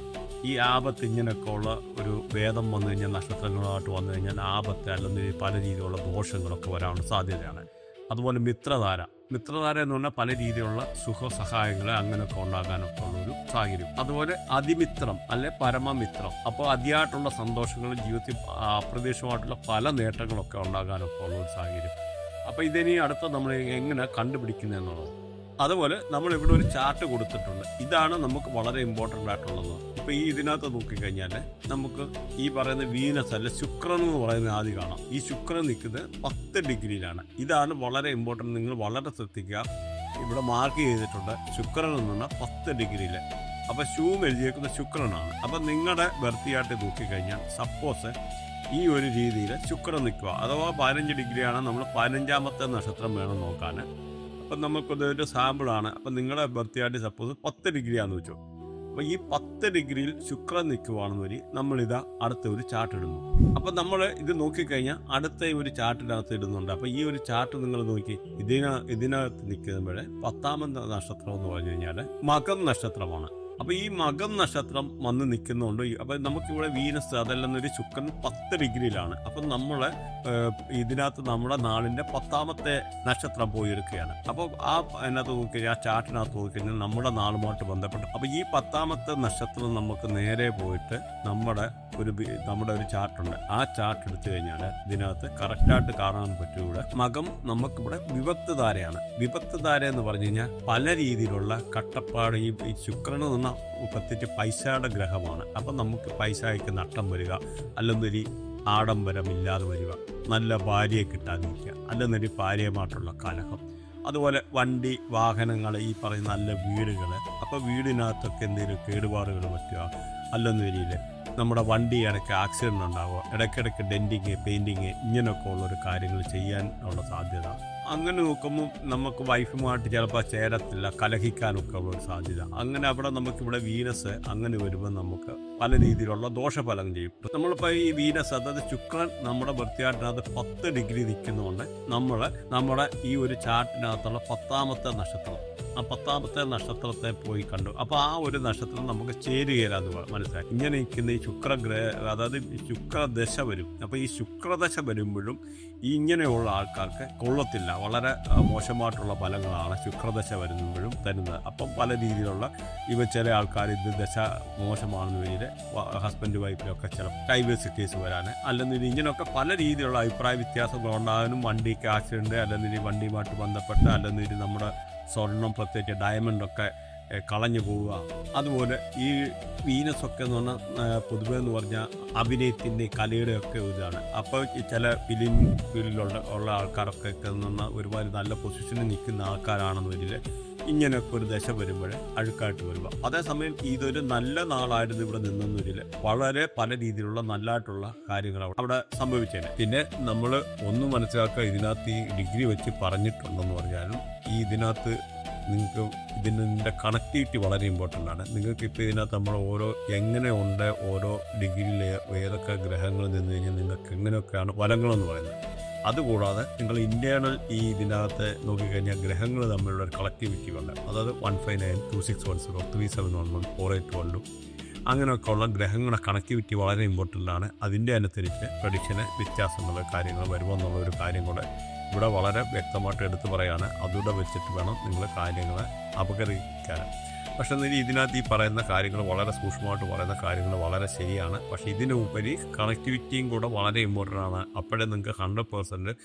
ഈ ആപത്ത് ഇങ്ങനെയൊക്കെ ഉള്ള ഒരു ഭേദം വന്നു കഴിഞ്ഞാൽ, നക്ഷത്രങ്ങളായിട്ട് വന്നു കഴിഞ്ഞാൽ ആപത്ത് അല്ലെങ്കിൽ പല രീതിയിലുള്ള ദോഷങ്ങളൊക്കെ വരാനുള്ള സാധ്യതയാണ്. അതുപോലെ മിത്രധാര എന്ന് പറഞ്ഞാൽ പല രീതിയിലുള്ള സുഖസഹായങ്ങൾ അങ്ങനെയൊക്കെ ഉണ്ടാകാനൊക്കെ ഉള്ളൊരു സാഹചര്യം. അതുപോലെ അതിമിത്രം അല്ലെ പരമമിത്രം, അപ്പോൾ അതിയായിട്ടുള്ള സന്തോഷങ്ങളും ജീവിതത്തിൽ അപ്രതീക്ഷിതമായിട്ടുള്ള പല നേട്ടങ്ങളൊക്കെ ഉണ്ടാകാനൊക്കെ ഉള്ളൊരു സാഹചര്യം. അപ്പോൾ ഇതിനി അടുത്ത നമ്മൾ എങ്ങനെ കണ്ടുപിടിക്കുന്നതെന്നുള്ളത്. അതുപോലെ നമ്മളിവിടെ ഒരു ചാർട്ട് കൊടുത്തിട്ടുണ്ട്. ഇതാണ് നമുക്ക് വളരെ ഇമ്പോർട്ടൻ്റ് ആയിട്ടുള്ളത്. ഇപ്പോൾ ഈ ഇതിനകത്ത് നോക്കിക്കഴിഞ്ഞാൽ നമുക്ക് ഈ പറയുന്ന വീനസ് അല്ല ശുക്രൻ എന്ന് പറയുന്നത് ആദ്യം കാണാം. ഈ ശുക്രൻ നിൽക്കുന്നത് 10 ഡിഗ്രിയിലാണ്. ഇതാണ് വളരെ ഇമ്പോർട്ടൻ്റ്, നിങ്ങൾ വളരെ ശ്രദ്ധിക്കുക. ഇവിടെ മാർക്ക് ചെയ്തിട്ടുണ്ട് ശുക്രൻ എന്ന് പറഞ്ഞാൽ 10 ഡിഗ്രിയിൽ. അപ്പോൾ ഷൂം എഴുതിയേക്കുന്ന ശുക്രനാണ്. അപ്പം നിങ്ങളുടെ ബർത്തിയായിട്ട് നോക്കിക്കഴിഞ്ഞാൽ സപ്പോസ് ഈ ഒരു രീതിയിൽ ശുക്രൻ നിൽക്കുക, അഥവാ 15 ഡിഗ്രിയാണ്, നമ്മൾ 15ാമത്തെ നക്ഷത്രം വേണം നോക്കാൻ. അപ്പം നമുക്കൊരു സാമ്പിളാണ്. അപ്പം നിങ്ങളുടെ ബർത്തിയായിട്ട് സപ്പോസ് 10 ഡിഗ്രിയാണെന്ന് വെച്ചോ. അപ്പോൾ ഈ 10 ഡിഗ്രിയിൽ ശുക്രൻ നിൽക്കുവാണെന്ന് വരി നമ്മളിതാ അടുത്ത ഒരു ചാർട്ട് ഇടുന്നു. അപ്പം നമ്മൾ ഇത് നോക്കിക്കഴിഞ്ഞാൽ അടുത്ത ഒരു ചാർട്ടിനകത്ത് ഇടുന്നുണ്ട്. അപ്പോൾ ഈ ഒരു ചാർട്ട് നിങ്ങൾ നോക്കി, ഇതിനകത്ത് നിൽക്കുമ്പോഴേ 10ാമത്തെ നക്ഷത്രം എന്ന് പറഞ്ഞു കഴിഞ്ഞാൽ മകം നക്ഷത്രമാണ്. അപ്പോൾ ഈ മകം നക്ഷത്രം വന്ന് നിൽക്കുന്നുണ്ട്. അപ്പം നമുക്കിവിടെ വീനസ് അതെല്ലാം ഒരു ശുക്രൻ 10 ഡിഗ്രിയിലാണ്. അപ്പം നമ്മൾ ഇതിനകത്ത് നമ്മുടെ നാളിൻ്റെ 10ാമത്തെ നക്ഷത്രം പോയി എടുക്കുകയാണ്. അപ്പോൾ അതിനകത്ത് നോക്കിക്കഴിഞ്ഞാൽ ആ ചാർട്ടിനകത്ത് നോക്കിക്കഴിഞ്ഞാൽ നമ്മുടെ നാളുമായിട്ട് ബന്ധപ്പെട്ട് അപ്പോൾ ഈ 10ാമത്തെ നക്ഷത്രം നമുക്ക് നേരെ പോയിട്ട് നമ്മുടെ ഒരു ചാർട്ടുണ്ട്. ആ ചാർട്ട് എടുത്തു കഴിഞ്ഞാൽ ഇതിനകത്ത് കറക്റ്റായിട്ട് കാണാൻ പറ്റൂടെ മകം നമുക്കിവിടെ വിപത്ത് ധാരയാണ്. വിപത്ത് ധാര എന്ന് പറഞ്ഞു കഴിഞ്ഞാൽ പല രീതിയിലുള്ള കട്ടപ്പാട്, ഈ ശുക്രന് നിന്ന പ്രത്യേകിച്ച് പൈസയുടെ ഗ്രഹമാണ്. അപ്പം നമുക്ക് പൈസയ്ക്ക് നഷ്ടം വരിക, അല്ലെന്നൊരു ആഡംബരമില്ലാതെ വരിക, നല്ല ഭാര്യയെ കിട്ടാതിരിക്കുക, അല്ലെന്നൊരു ഭാര്യയുമായിട്ടുള്ള കലഹം. അതുപോലെ വണ്ടി, വാഹനങ്ങൾ, ഈ പറയുന്ന നല്ല വീടുകൾ, അപ്പോൾ വീടിനകത്തൊക്കെ എന്തെങ്കിലും കേടുപാടുകൾ പറ്റുക, അല്ലെന്നൊരിയിൽ നമ്മുടെ വണ്ടി ഇടയ്ക്ക് ആക്സിഡൻ്റ് ഉണ്ടാവുക, ഇടയ്ക്കിടയ്ക്ക് ഡെൻറ്റിങ്, പെയിൻറ്റിങ്, ഇങ്ങനെയൊക്കെ ഉള്ളൊരു കാര്യങ്ങൾ ചെയ്യാൻ ഉള്ള സാധ്യത. അങ്ങനെ നോക്കുമ്പോൾ നമുക്ക് വൈഫുമായിട്ട് ചിലപ്പോൾ ചേരത്തില്ല, കലഹിക്കാനൊക്കെ ഉള്ളൊരു സാധ്യത. അങ്ങനെ അവിടെ നമുക്കിവിടെ വീനസ് അങ്ങനെ വരുമ്പോൾ നമുക്ക് പല രീതിയിലുള്ള ദോഷഫലം ചെയ്യും. നമ്മളിപ്പോൾ ഈ വീനസ് അതായത് ശുക്രൻ നമ്മുടെ ബർത്തിയാട്ടിനകത്ത് 10 ഡിഗ്രി നിൽക്കുന്നതുകൊണ്ട് നമ്മുടെ ഈ ഒരു ചാർട്ടിനകത്തുള്ള 10ാമത്തെ നക്ഷത്രം, ആ 10ാമത്തെ നക്ഷത്രത്തെ പോയി കണ്ടു. അപ്പോൾ ആ ഒരു നക്ഷത്രം നമുക്ക് ചേരുകയില്ലാന്ന് മനസ്സിലായി. ഇങ്ങനെ നിൽക്കുന്ന ഈ അതായത് ശുക്രദശ വരും. അപ്പോൾ ഈ ശുക്രദശ വരുമ്പോഴും ഈ ഇങ്ങനെയുള്ള ആൾക്കാർക്ക് കൊള്ളത്തില്ല, വളരെ മോശമായിട്ടുള്ള ഫലങ്ങളാണ് ശുക്രദശ വരുമ്പോഴും തരുന്നത്. അപ്പം പല രീതിയിലുള്ള ചില ആൾക്കാർ ഇത് ദശ മോശമാണെന്ന് പേരിൽ ഹസ്ബൻഡ് വൈഫിലൊക്കെ ചില ഡൈവേഴ്സ് കേസ് വരാൻ, അല്ലെങ്കിൽ ഇങ്ങനെയൊക്കെ പല രീതിയിലുള്ള അഭിപ്രായ വ്യത്യാസങ്ങൾ ഉണ്ടാകാനും, വണ്ടിക്ക് ആക്സിഡൻറ്റ്, അല്ലെങ്കിൽ വണ്ടിയുമായിട്ട് ബന്ധപ്പെട്ട്, അല്ലെങ്കിൽ നമ്മുടെ സ്വർണം പ്രത്യേകിച്ച് ഡയമണ്ടൊക്കെ കളഞ്ഞു പോവുക. അതുപോലെ ഈ വീനസൊക്കെ എന്ന് പറഞ്ഞാൽ പൊതുവെ എന്ന് പറഞ്ഞാൽ അഭിനയത്തിൻ്റെ കലയുടെ ഒക്കെ ഇതാണ്. അപ്പോൾ ചില ഫിലിം ഫീൽഡിലുള്ള ആൾക്കാരൊക്കെ നിന്ന് ഒരുപാട് നല്ല പൊസിഷനിൽ നിൽക്കുന്ന ആൾക്കാരാണെന്ന് വരില്ല ഇങ്ങനെയൊക്കെ ഒരു ദശ വരുമ്പോൾ അഴുക്കായിട്ട് വരുമ്പോൾ. അതേസമയം ഇതൊരു നല്ല നാളായിരുന്നു ഇവിടെ നിന്നൊന്നുമില്ല, വളരെ പല രീതിയിലുള്ള നല്ലതായിട്ടുള്ള കാര്യങ്ങൾ അവിടെ സംഭവിച്ചേനെ. പിന്നെ നമ്മൾ ഒന്ന് മനസ്സിലാക്കുക, ഇതിനകത്ത് ഈ ഡിഗ്രി വെച്ച് പറഞ്ഞിട്ടുണ്ടെന്ന് പറഞ്ഞാലും ഈ ഇതിനകത്ത് നിങ്ങൾക്ക് ഇതിൻ്റെ കണക്ടിവിറ്റി വളരെ ഇമ്പോർട്ടൻ്റ് ആണ്. നിങ്ങൾക്ക് ഇപ്പോൾ ഇതിനകത്ത് നമ്മൾ എങ്ങനെ ഉണ്ട് ഓരോ ഡിഗ്രിയിൽ ഏതൊക്കെ ഗ്രഹങ്ങൾ നിന്ന് കഴിഞ്ഞാൽ നിങ്ങൾക്ക് എങ്ങനെയൊക്കെയാണ് ഫലങ്ങളെന്ന് പറയുന്നത്. അതുകൂടാതെ നിങ്ങൾ ഇൻറ്റേർണൽ ഈ ഇതിനകത്ത് നോക്കിക്കഴിഞ്ഞാൽ ഗ്രഹങ്ങൾ തമ്മിലുള്ള ഒരു കളക്ടിവിറ്റി ഉണ്ട്. അതായത് 159, 2610, 3711, 4812 അങ്ങനെയൊക്കെ ഉള്ള ഗ്രഹങ്ങളുടെ കണക്ടിവിറ്റി വളരെ ഇമ്പോർട്ടൻ്റ് ആണ്. അതിൻ്റെ അനുസരിച്ച് പ്രഡിക്ഷന് വ്യത്യാസങ്ങൾ കാര്യങ്ങൾ വരുമെന്നുള്ള ഒരു കാര്യം കൂടെ ഇവിടെ വളരെ വ്യക്തമായിട്ട് എടുത്തു പറയാണ്. അതുകൂടെ വെച്ചിട്ട് വേണം നിങ്ങൾ കാര്യങ്ങളെ അപഗ്രഹിക്കാൻ. പക്ഷെ എന്നാൽ ഇതിനകത്ത് ഈ പറയുന്ന കാര്യങ്ങൾ വളരെ സൂക്ഷ്മമായിട്ട് പറയുന്ന കാര്യങ്ങൾ വളരെ ശരിയാണ്. പക്ഷേ ഇതിനുപരി കണക്ടിവിറ്റിയും കൂടെ വളരെ ഇമ്പോർട്ടൻ്റ് ആണ്. അപ്പോഴേ നിങ്ങൾക്ക് 100%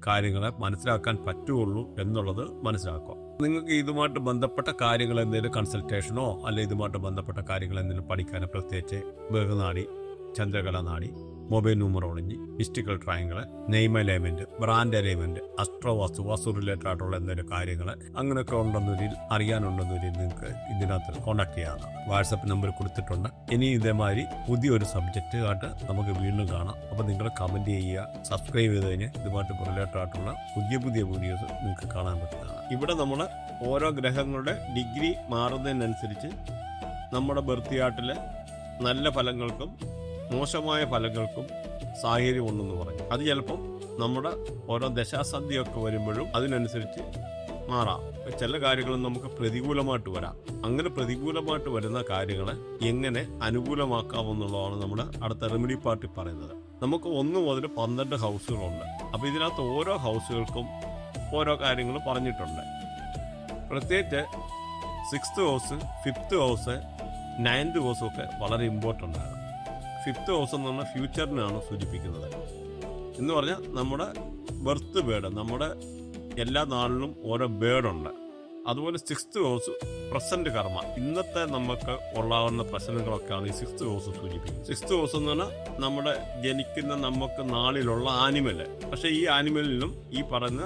കാര്യങ്ങളെ മനസ്സിലാക്കാൻ പറ്റുള്ളൂ എന്നുള്ളത് മനസ്സിലാക്കുക. നിങ്ങൾക്ക് ഇതുമായിട്ട് ബന്ധപ്പെട്ട കാര്യങ്ങൾ എന്തെങ്കിലും കൺസൾട്ടേഷനോ അല്ലെങ്കിൽ ഇതുമായിട്ട് ബന്ധപ്പെട്ട കാര്യങ്ങൾ എന്തെങ്കിലും പഠിക്കാനോ, പ്രത്യേകിച്ച് ബഹുനാടി, ചന്ദ്രകല നാടി, mobile numerology, mystical triangle, name alignment, brand alignment, astro vastu related ആയിട്ടുള്ള എന്തെങ്കിലും കാര്യങ്ങൾ അങ്ങനെയൊക്കെ ഉണ്ടെന്നൊരു അറിയാനുണ്ടെന്നൊരു നിങ്ങൾക്ക് ഇതിനകത്ത് കോൺടാക്ട് ചെയ്യാവുന്നതാണ്. വാട്സപ്പ് നമ്പർ കൊടുത്തിട്ടുണ്ട്. ഇനി ഇതേമാതിരി പുതിയൊരു സബ്ജക്റ്റ് ആയിട്ട് നമുക്ക് വീണ്ടും കാണാം. അപ്പോൾ നിങ്ങൾ കമൻറ്റ് ചെയ്യുക, സബ്സ്ക്രൈബ് ചെയ്ത് കഴിഞ്ഞാൽ ഇതുമായിട്ട് റിലേറ്റഡ് ആയിട്ടുള്ള പുതിയ വീഡിയോസ് നിങ്ങൾക്ക് കാണാൻ പറ്റുന്നതാണ്. ഇവിടെ നമ്മൾ ഓരോ ഗ്രഹങ്ങളുടെ ഡിഗ്രി മാറുന്നതിനനുസരിച്ച് നമ്മുടെ ബർത്ത് ചാർട്ടിലെ നല്ല ഫലങ്ങൾക്കും മോശമായ ഫലങ്ങൾക്കും സാഹചര്യം ഉണ്ടെന്ന് പറഞ്ഞു. അത് ചിലപ്പം നമ്മുടെ ഓരോ ദശാസന്ധിയൊക്കെ വരുമ്പോഴും അതിനനുസരിച്ച് മാറാം. ചില കാര്യങ്ങളും നമുക്ക് പ്രതികൂലമായിട്ട് വരാം. അങ്ങനെ പ്രതികൂലമായിട്ട് വരുന്ന കാര്യങ്ങളെ എങ്ങനെ അനുകൂലമാക്കാമെന്നുള്ളതാണ് നമ്മുടെ അടുത്ത റെമഡി പാർട്ടി പറയുന്നത്. നമുക്ക് 1 മുതൽ 12 ഹൗസുകളുണ്ട്. അപ്പോൾ ഇതിനകത്ത് ഓരോ ഹൗസുകൾക്കും ഓരോ കാര്യങ്ങൾ പറഞ്ഞിട്ടുണ്ട്. പ്രത്യേകിച്ച് 6th house, 5th house, 9th ഹൗസും ഒക്കെ വളരെ ഇമ്പോർട്ടൻ്റ് ആണ്. 5th ഹൗസ് എന്ന് പറഞ്ഞാൽ ഫ്യൂച്ചറിനാണ് സൂചിപ്പിക്കുന്നത്. എന്ന് പറഞ്ഞാൽ നമ്മുടെ ബർത്ത് ബേർഡ്, നമ്മുടെ എല്ലാ നാളിലും ഓരോ ബേർഡുണ്ട്. അതുപോലെ 6th ഹൗസ് പ്രസന്റ് കർമ്മ, ഇന്നത്തെ നമുക്ക് ഉള്ളാവുന്ന പ്രശ്നങ്ങളൊക്കെയാണ് ഈ 6th ഹൗസ് സൂചിപ്പിക്കുന്നത്. 6th ഹൗസ് എന്ന് പറഞ്ഞാൽ നമ്മുടെ ജനിക്കുന്ന നമുക്ക് നാളിലുള്ള ആനിമല്. പക്ഷേ ഈ ആനിമലിനും ഈ പറയുന്ന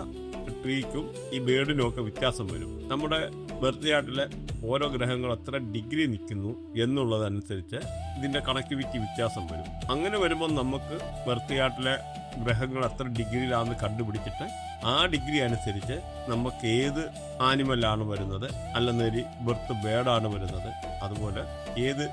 ട്രീക്കും ഈ ബേർഡിനും ഒക്കെ വ്യത്യാസം വരും. നമ്മുടെ ബർത്ത് ചാർട്ടിലെ ഓരോ ഗ്രഹങ്ങൾ എത്ര ഡിഗ്രി നിൽക്കുന്നു എന്നുള്ളതനുസരിച്ച് ഇതിൻ്റെ കണക്ടിവിറ്റി വ്യത്യാസം വരും. അങ്ങനെ വരുമ്പോൾ നമുക്ക് ബർത്ത് ചാർട്ടിലെ ഗ്രഹങ്ങൾ എത്ര ഡിഗ്രിയിലാണെന്ന് കണ്ടുപിടിച്ചിട്ട് ആ ഡിഗ്രി അനുസരിച്ച് നമുക്ക് ഏത് ആനിമലാണ് വരുന്നത്, അല്ലെന്നൊരു ബർത്ത് ബേർഡാണ് വരുന്നത്, അതുപോലെ ഏത്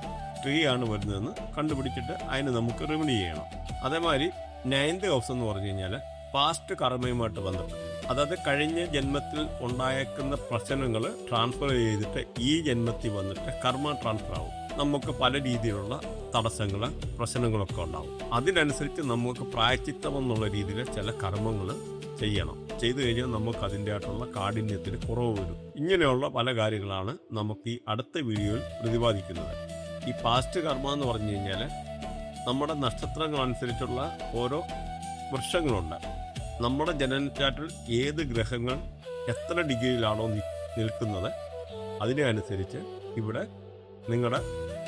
ട്രീ ആണ് വരുന്നതെന്ന് കണ്ടുപിടിച്ചിട്ട് അതിന് നമുക്ക് റെമഡി ചെയ്യണം. അതേമാതിരി 9th ഹൗസ് എന്ന് പറഞ്ഞു കഴിഞ്ഞാൽ പാസ്റ്റ് കർമ്മയുമായിട്ട് ബന്ധപ്പെട്ട്, അതായത് കഴിഞ്ഞ ജന്മത്തിൽ ഉണ്ടായേക്കുന്ന പ്രശ്നങ്ങൾ ട്രാൻസ്ഫർ ചെയ്തിട്ട് ഈ ജന്മത്തിൽ വന്നിട്ട് കർമ്മ ട്രാൻസ്ഫർ ആവും. നമുക്ക് പല രീതിയിലുള്ള തടസ്സങ്ങൾ, പ്രശ്നങ്ങളൊക്കെ ഉണ്ടാവും. അതിനനുസരിച്ച് നമുക്ക് പ്രായശ്ചിത്തം എന്നുള്ള രീതിയിൽ ചില കർമ്മങ്ങൾ ചെയ്യണം. ചെയ്തു കഴിഞ്ഞാൽ നമുക്ക് അതിൻ്റെ ആയിട്ടുള്ള കാഠിന്യത്തിന് കുറവ് വരും. ഇങ്ങനെയുള്ള പല കാര്യങ്ങളാണ് നമുക്ക് ഈ അടുത്ത വീഡിയോയിൽ പ്രതിപാദിക്കുന്നത്. ഈ പാസ്റ്റ് കർമ്മ എന്ന് പറഞ്ഞു കഴിഞ്ഞാൽ നമ്മുടെ നക്ഷത്രങ്ങൾ അനുസരിച്ചുള്ള ഓരോ വൃക്ഷങ്ങളുണ്ട്. നമ്മുടെ ജനനചാർട്ടിൽ ഏത് ഗ്രഹങ്ങൾ എത്ര ഡിഗ്രിയിലാണോ നിൽക്കുന്നത് അതിനെ അനുസരിച്ച് ഇവിടെ നിങ്ങളുടെ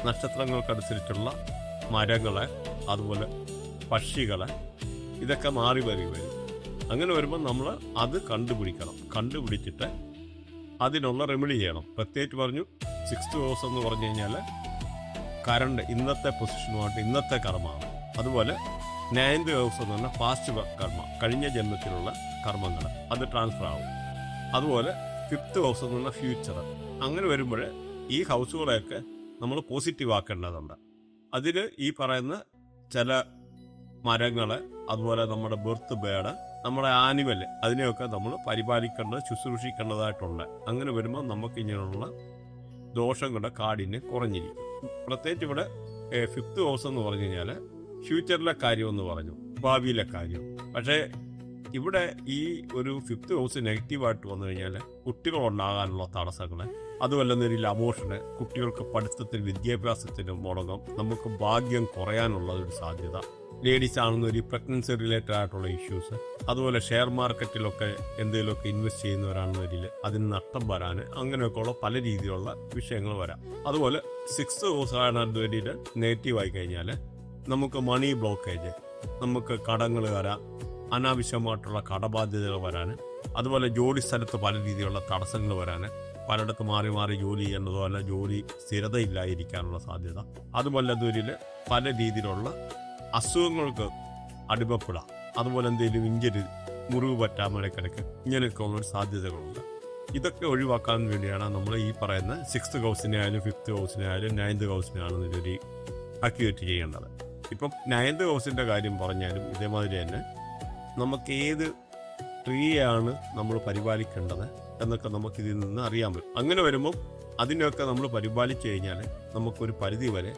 നക്ഷത്രങ്ങൾക്കനുസരിച്ചുള്ള മരങ്ങളെ, അതുപോലെ പക്ഷികളെ, ഇതൊക്കെ മാറി വരും. അങ്ങനെ വരുമ്പോൾ നമ്മൾ അത് കണ്ടുപിടിച്ചിട്ട് അതിനുള്ള റെമഡി ചെയ്യണം. പ്രത്യേകിച്ച് പറഞ്ഞു 6th ഹൗസ് എന്ന് പറഞ്ഞു കഴിഞ്ഞാൽ കറണ്ട് ഇന്നത്തെ പൊസിഷനുമായിട്ട് ഇന്നത്തെ കർമ്മമാണ്. അതുപോലെ 9th ഹൗസ് എന്ന് പറഞ്ഞാൽ പാസ്റ്റ് കർമ്മ, കഴിഞ്ഞ ജന്മത്തിലുള്ള കർമ്മങ്ങൾ, അത് ട്രാൻസ്ഫർ ആവും. അതുപോലെ 5th ഹൗസ് എന്ന് പറഞ്ഞാൽ ഫ്യൂച്ചർ. അങ്ങനെ വരുമ്പോൾ ഈ ഹൗസുകളെയൊക്കെ നമ്മൾ പോസിറ്റീവ് ആക്കേണ്ടതുണ്ട്. അതിൽ ഈ പറയുന്ന ചില മരങ്ങളെ, അതുപോലെ നമ്മുടെ ബർത്ത് ബേർഡ്, നമ്മുടെ ആനിമൽ, അതിനെയൊക്കെ നമ്മൾ പരിപാലിക്കേണ്ടത്, ശുശ്രൂഷിക്കേണ്ടതായിട്ടുണ്ട്. അങ്ങനെ വരുമ്പോൾ നമുക്ക് ഇങ്ങനെയുള്ള ദോഷങ്ങളുടെ കാഠിന്യം കുറഞ്ഞിരിക്കും. പ്രത്യേകിച്ച് ഇവിടെ 5th ഹൗസ് എന്ന് പറഞ്ഞു കഴിഞ്ഞാൽ ഫ്യൂച്ചറിലെ കാര്യമെന്ന് പറഞ്ഞു, ഭാവിയിലെ കാര്യം. പക്ഷേ ഇവിടെ ഈ ഒരു 5th ഹൗസ് നെഗറ്റീവായിട്ട് വന്നു കഴിഞ്ഞാൽ കുട്ടികളുണ്ടാകാനുള്ള തടസ്സങ്ങൾ, അതുമല്ലെന്നൊരു അമോഷന്, കുട്ടികൾക്ക് പഠിത്തത്തിൽ വിദ്യാഭ്യാസത്തിന് മുടങ്ങും, നമുക്ക് ഭാഗ്യം കുറയാനുള്ള ഒരു സാധ്യത, ലേഡീസ് ആണെന്നൊരു പ്രഗ്നൻസി റിലേറ്റഡ് ആയിട്ടുള്ള ഇഷ്യൂസ്, അതുപോലെ ഷെയർ മാർക്കറ്റിലൊക്കെ എന്തെങ്കിലുമൊക്കെ ഇൻവെസ്റ്റ് ചെയ്യുന്നവരാണെന്നതിൽ അതിന് നഷ്ടം വരാൻ, അങ്ങനെയൊക്കെയുള്ള പല രീതിയിലുള്ള വിഷയങ്ങൾ വരാം. അതുപോലെ 6th ഹൗസ് ആണെന്നതിൽ നെഗറ്റീവായി കഴിഞ്ഞാൽ നമുക്ക് മണി ബ്ലോക്കേജ്, നമുക്ക് കടങ്ങൾ വരാം, അനാവശ്യമായിട്ടുള്ള കടബാധ്യതകൾ വരാൻ, അതുപോലെ ജോലി സ്ഥലത്ത് പല രീതിയിലുള്ള തടസ്സങ്ങൾ വരാൻ, പലയിടത്ത് മാറി മാറി ജോലി ചെയ്യുന്നതോ അല്ല ജോലി സ്ഥിരതയില്ലായിരിക്കാനുള്ള സാധ്യത, അതുപോലെ ദൂരിൽ പല രീതിയിലുള്ള അസുഖങ്ങൾക്ക് അടിമപ്പെടാം, അതുപോലെ എന്തെങ്കിലും ഇഞ്ചുറി, മുറിവ് പറ്റാൻ ഇടയ്ക്കിടയ്ക്ക്, ഇങ്ങനെയൊക്കെ ഉള്ള സാധ്യതകളുണ്ട്. ഇതൊക്കെ ഒഴിവാക്കാൻ വേണ്ടിയാണ് നമ്മൾ ഈ പറയുന്ന 6th ഹൗസിനെ ആയാലും 5th ഹൗസിനെ ആയാലും 9th ഹൗസിനെ ആണെന്ന് ഇതൊരു ആക്ടിവേറ്റ് ചെയ്യേണ്ടത്. ഇപ്പം 9th ഹൗസിൻ്റെ കാര്യം പറഞ്ഞാലും ഇതേമാതിരി തന്നെ നമുക്ക് ഏത് ട്രീയാണ് നമ്മൾ പരിപാലിക്കേണ്ടത് എന്നൊക്കെ നമുക്കിതിൽ നിന്ന് അറിയാൻ പറ്റും. അങ്ങനെ വരുമ്പം അതിനൊക്കെ നമ്മൾ പരിപാലിച്ചു കഴിഞ്ഞാൽ നമുക്കൊരു പരിധി വരെ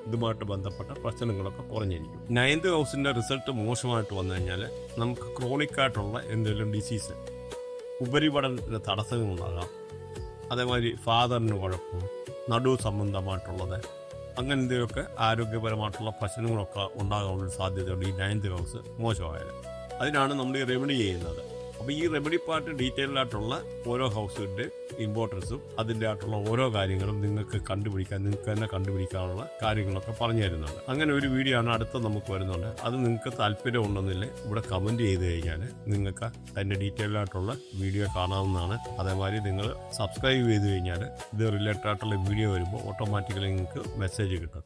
ഇതുമായിട്ട് ബന്ധപ്പെട്ട പ്രശ്നങ്ങളൊക്കെ കുറഞ്ഞിരിക്കും. 9th ഹൗസിൻ്റെ റിസൾട്ട് മോശമായിട്ട് വന്നു കഴിഞ്ഞാൽ നമുക്ക് ക്രോണിക്കായിട്ടുള്ള എന്തെങ്കിലും ഡിസീസ്, ഉപരിപഠനത്തിന് തടസ്സങ്ങളുണ്ടാകാം, അതേമാതിരി ഫാദറിന് കുഴപ്പം, നടു സംബന്ധമായിട്ടുള്ളത്, അങ്ങനെ എന്തെങ്കിലുമൊക്കെ ആരോഗ്യപരമായിട്ടുള്ള പ്രശ്നങ്ങളൊക്കെ ഉണ്ടാകാനുള്ള സാധ്യതയുണ്ട് ഈ 9th ഹൗസ് മോശമായാലും. അതിനാണ് നമ്മൾ ഈ റെമഡി ചെയ്യുന്നത്. അപ്പോൾ ഈ റെമഡി പാർട്ട് ഡീറ്റെയിൽഡ് ആയിട്ടുള്ള ഓരോ ഹൗസിൻ്റെ ഇമ്പോർട്ടൻസും അതിൻ്റെ ആയിട്ടുള്ള ഓരോ കാര്യങ്ങളും നിങ്ങൾക്ക് തന്നെ കണ്ടുപിടിക്കാനുള്ള കാര്യങ്ങളൊക്കെ പറഞ്ഞു തരുന്നുണ്ട്. അങ്ങനെ ഒരു വീഡിയോ ആണ് അടുത്ത നമുക്ക് വരുന്നുണ്ട്. അത് നിങ്ങൾക്ക് താല്പര്യം ഉണ്ടെന്നില്ലേ ഇവിടെ കമൻറ്റ് ചെയ്ത് കഴിഞ്ഞാൽ നിങ്ങൾക്ക് അതിൻ്റെ ഡീറ്റെയിൽഡ് ആയിട്ടുള്ള വീഡിയോ കാണാവുന്നതാണ്. അതേമാതിരി നിങ്ങൾ സബ്സ്ക്രൈബ് ചെയ്ത് കഴിഞ്ഞാൽ ഇത് റിലേറ്റഡ് ആയിട്ടുള്ള വീഡിയോ വരുമ്പോൾ ഓട്ടോമാറ്റിക്കലി നിങ്ങൾക്ക് മെസ്സേജ് കിട്ടും.